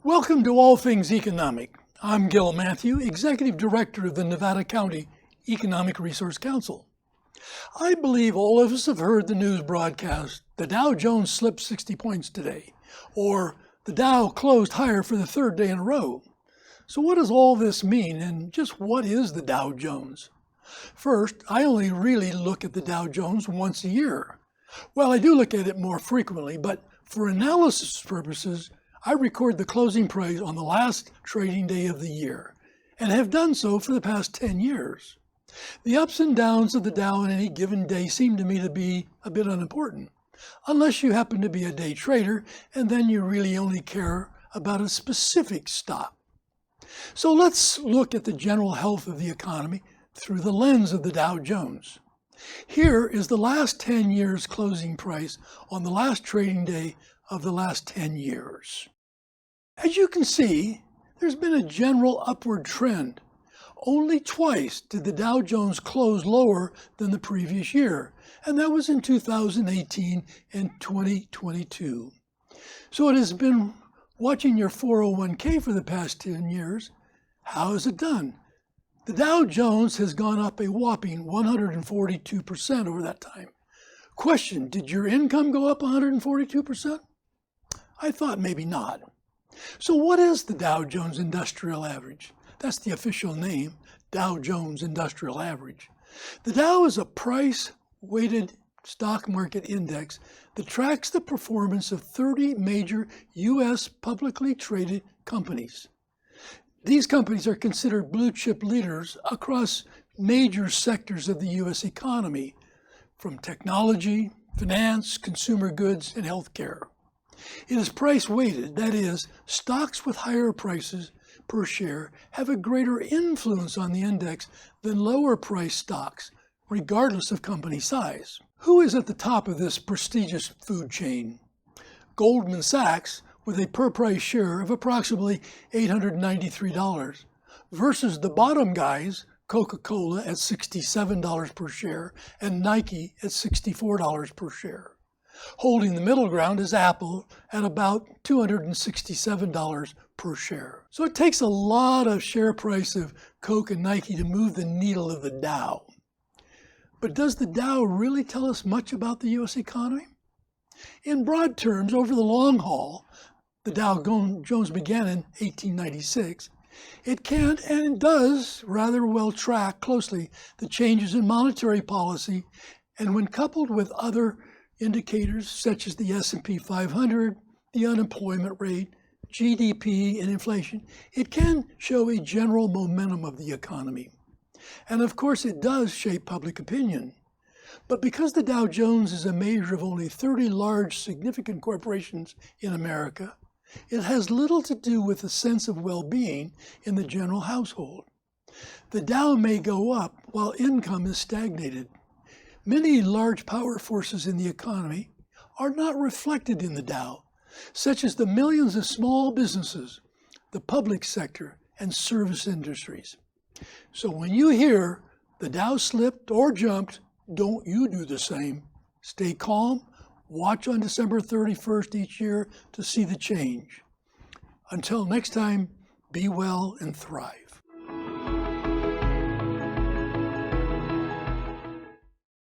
Welcome to All Things Economic. I'm Gil Mathew, Executive Director of the Nevada County Economic Resource Council. I believe all of us have heard the news broadcast, the Dow Jones slipped 60 points today, or the Dow closed higher for the third day in a row. So what does all this mean, and just what is the Dow Jones? First, I only really look at the Dow Jones once a year. Well, I do look at it more frequently, but for analysis purposes, I record the closing price on the last trading day of the year, and have done so for the past 10 years. The ups and downs of the Dow on any given day seem to me to be a bit unimportant, unless you happen to be a day trader, and then you really only care about a specific stock. So let's look at the general health of the economy through the lens of the Dow Jones. Here is the last 10 years closing price on the last trading day of the last 10 years. As you can see, there's been a general upward trend. Only twice did the Dow Jones close lower than the previous year, and that was in 2018 and 2022. So it has been watching your 401k for the past 10 years. How has it done? The Dow Jones has gone up a whopping 142% over that time. Question, did your income go up 142%? I thought maybe not. So what is the Dow Jones Industrial Average? That's the official name, Dow Jones Industrial Average. The Dow is a price-weighted stock market index that tracks the performance of 30 major U.S. publicly traded companies. These companies are considered blue-chip leaders across major sectors of the U.S. economy, from technology, finance, consumer goods, and healthcare. It is price-weighted, that is, stocks with higher prices per share have a greater influence on the index than lower-priced stocks, regardless of company size. Who is at the top of this prestigious food chain? Goldman Sachs, with a per-price share of approximately $893, versus the bottom guys, Coca-Cola at $67 per share and Nike at $64 per share. Holding the middle ground is Apple at about $267 per share. So it takes a lot of share price of Coke and Nike to move the needle of the Dow. But does the Dow really tell us much about the U.S. economy? In broad terms, over the long haul, the Dow Jones began in 1896. It can and does rather well track closely the changes in monetary policy, and when coupled with other indicators such as the S&P 500, the unemployment rate, GDP, and inflation, it can show a general momentum of the economy. And of course, it does shape public opinion. But because the Dow Jones is a measure of only 30 large, significant corporations in America, it has little to do with the sense of well-being in the general household. The Dow may go up while income is stagnated. Many large power forces in the economy are not reflected in the Dow, such as the millions of small businesses, the public sector, and service industries. So when you hear the Dow slipped or jumped, don't you do the same. Stay calm, watch on December 31st each year to see the change. Until next time, be well and thrive.